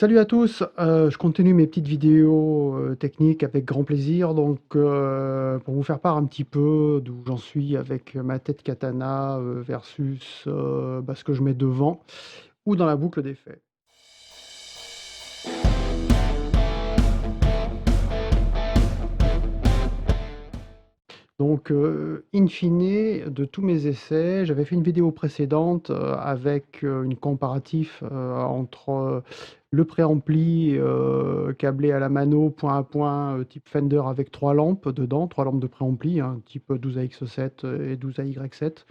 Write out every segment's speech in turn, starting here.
Salut à tous, je continue mes petites vidéos, techniques avec grand plaisir donc pour vous faire part un petit peu d'où j'en suis avec ma tête katana, versus, ce que je mets devant ou dans la boucle d'effet. Donc in fine, de tous mes essais, j'avais fait une vidéo précédente, avec, une comparatif, entre, le préampli, câblé à la mano point à point, type Fender avec 3 lampes dedans, 3 lampes de préampli, hein, type 12AX7 et 12AY7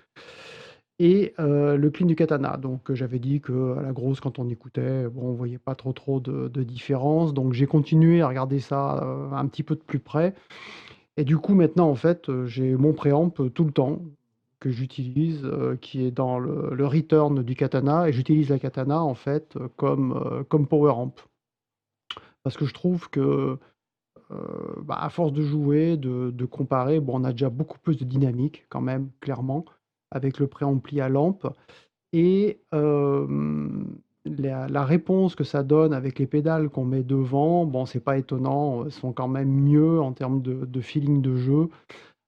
et le clean du katana. Donc j'avais dit qu'à la grosse, quand on écoutait, bon, on voyait pas trop de différence. Donc j'ai continué à regarder ça, un petit peu de plus près et du coup, maintenant, en fait, j'ai mon préamp, tout le temps que j'utilise, qui est dans le return du katana et j'utilise la katana, en fait, comme power amp. Parce que je trouve que, à force de jouer, de comparer, bon, on a déjà beaucoup plus de dynamique quand même, clairement, avec le préampli à lampe et la réponse que ça donne avec les pédales qu'on met devant, bon, c'est pas étonnant, sont quand même mieux en termes de feeling de jeu,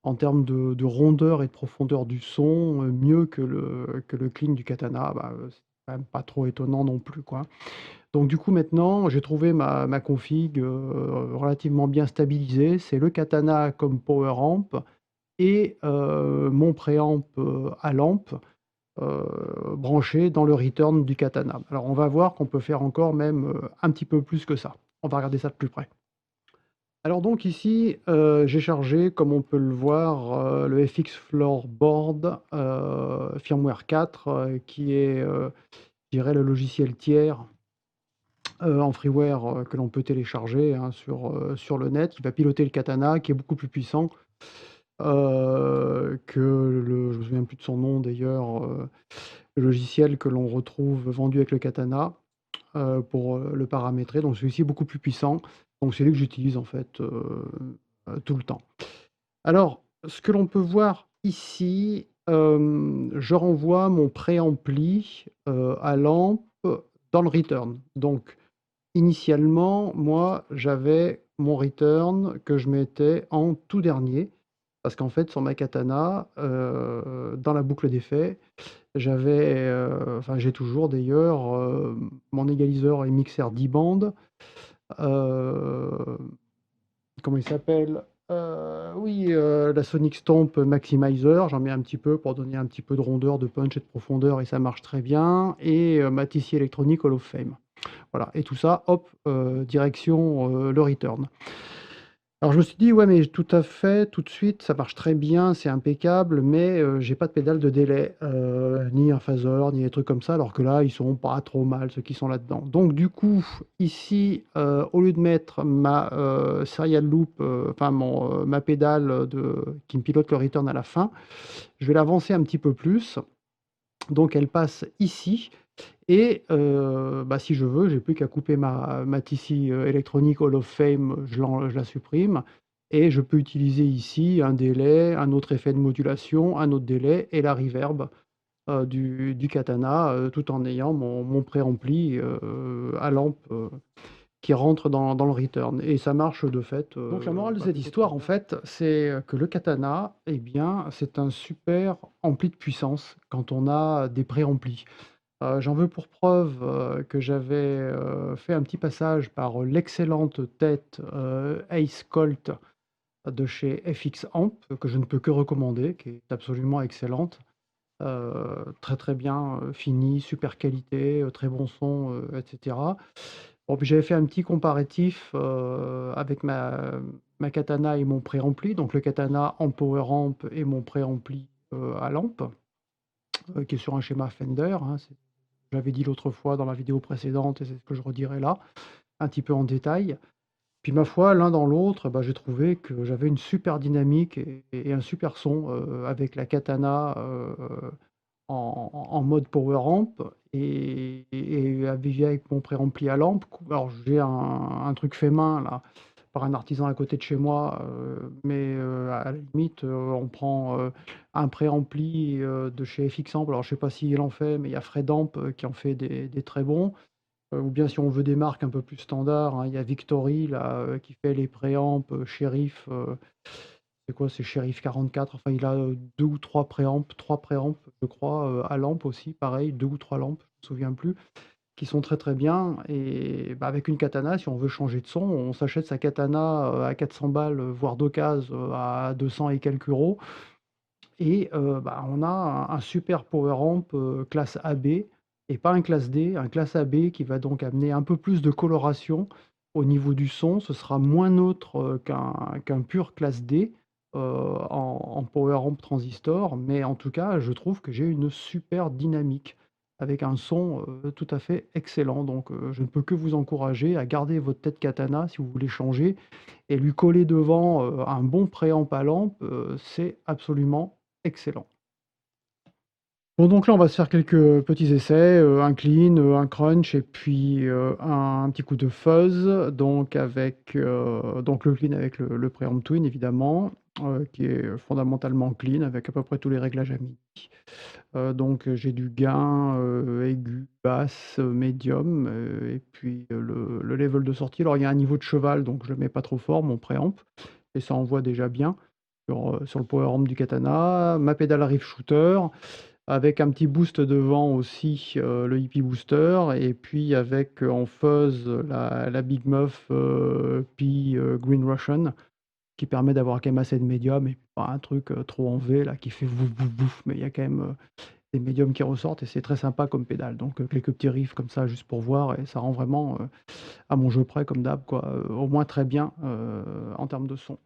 en termes de rondeur et de profondeur du son, mieux que le clean du katana, c'est quand même pas trop étonnant non plus, quoi. Donc du coup, maintenant, j'ai trouvé ma config, relativement bien stabilisée. C'est le katana comme power amp et mon préamp, à lampe, heu, branché dans le return du katana. Alors on va voir qu'on peut faire encore même, un petit peu plus que ça. On va regarder ça de plus près. Alors donc ici, j'ai chargé, comme on peut le voir, le FX Floorboard, firmware 4, qui est, je dirais le logiciel tiers, en freeware, que l'on peut télécharger, hein, sur le net, qui va piloter le katana, qui est beaucoup plus puissant, que je me souviens plus de son nom d'ailleurs, le logiciel que l'on retrouve vendu avec le katana, pour, le paramétrer. Donc celui-ci est beaucoup plus puissant, donc c'est lui que j'utilise en fait, tout le temps. Alors, ce que l'on peut voir ici, je renvoie mon préampli, à lampe dans le return. Donc initialement, moi, j'avais mon return que je mettais en tout dernier parce qu'en fait, sur ma katana, dans la boucle d'effet, j'avais, enfin j'ai toujours d'ailleurs, mon égaliseur et mixeur 10 bandes, comment il s'appelle? Oui, la Sonic Stomp Maximizer, j'en mets un petit peu pour donner un petit peu de rondeur, de punch et de profondeur et ça marche très bien et ma TC Electronic Hall of Fame. Voilà et tout ça, hop, direction, le return. Alors je me suis dit: «Ouais, mais tout à fait, tout de suite, ça marche très bien, c'est impeccable, mais j'ai pas de pédale de délai, ni un phaser, ni des trucs comme ça», alors que là, ils sont pas trop mal ceux qui sont là-dedans. Donc du coup, ici, au lieu de mettre ma, serial loop, enfin ma pédale, qui me pilote le return à la fin, je vais l'avancer un petit peu plus. Donc elle passe ici et si je veux, j'ai plus qu'à couper ma TC, Electronic Hall of Fame, je la supprime et je peux utiliser ici un délai, un autre effet de modulation, un autre délai et la reverb, du katana, tout en ayant mon préampli, à lampe, qui rentre dans le return et ça marche de fait, donc la morale de cette histoire, en fait, c'est, que le katana, eh bien, c'est un super ampli de puissance quand on a des préamplis. J'en veux pour preuve, que j'avais, fait un petit passage par l'excellente tête, Ace Colt de chez FX Amp, que je ne peux que recommander, qui est absolument excellente. Très bien, finie, super qualité, très bon son, et cetera. Bon, puis j'avais fait un petit comparatif, avec ma katana et mon préampli, donc le katana en power amp et mon préampli, à lampe, qui est sur un schéma Fender, hein, je l'avais dit l'autre fois dans la vidéo précédente et c'est ce que je redirai là, un petit peu en détail. Puis ma foi, l'un dans l'autre, j'ai trouvé que j'avais une super dynamique et un super son, avec la katana, en mode power amp et avec mon préampli à lampe. Alors j'ai un truc fait main là, par un artisan à côté de chez moi, mais à la limite, on prend, un préampli, de chez FX Amp. Alors je sais pas s'il en fait, mais il y a Fred Amp, qui en fait des très bons Ou bien si on veut des marques un peu plus standards, hein, il y a Victory là, qui fait les préamps, Cherif, c'est quoi? C'est Cherif 44, enfin il a, 2 ou 3 préamps, 3 préamps je crois, à lampe aussi pareil, 2 ou 3 lampes, je me souviens plus, qui sont très, très bien et bah, avec une katana, si on veut changer de son, on s'achète sa katana, à 400 balles, voire d'occasion, à 200 et quelques euros et bah, on a un super power amp, classe AB et pas un classe D, un classe AB qui va donc amener un peu plus de coloration au niveau du son. Ce sera moins neutre, qu'un pur classe D, en power amp transistor, mais en tout cas, je trouve que j'ai une super dynamique avec un son, tout à fait excellent. Donc je ne peux que vous encourager à garder votre tête katana si vous voulez changer et lui coller devant, un bon préamp à lampe, c'est absolument excellent. Bon donc là, on va se faire quelques petits essais, un clean, un crunch et puis, un petit coup de fuzz donc avec, donc le clean avec le préamp twin évidemment, qui est fondamentalement clean avec à peu près tous les réglages à midi. Donc j'ai du gain, aigu, basse, médium, et puis, le level de sortie. Alors il y a un niveau de cheval donc je le mets pas trop fort mon préamp et ça envoie déjà bien sur le power amp du katana. Ma pédale Riff Shooter avec un petit boost devant aussi, le Hippie Booster et puis avec, en fuzz, la Big Muff, P, Green Russian qui permet d'avoir quand même assez de médium et pas un truc, trop en V là qui fait vouf vouf vouf, mais il y a quand même, des médiums qui ressortent et c'est très sympa comme pédale. Donc, quelques petits riffs comme ça juste pour voir et ça rend vraiment, à mon jeu près comme d'hab quoi, au moins très bien, en termes de son.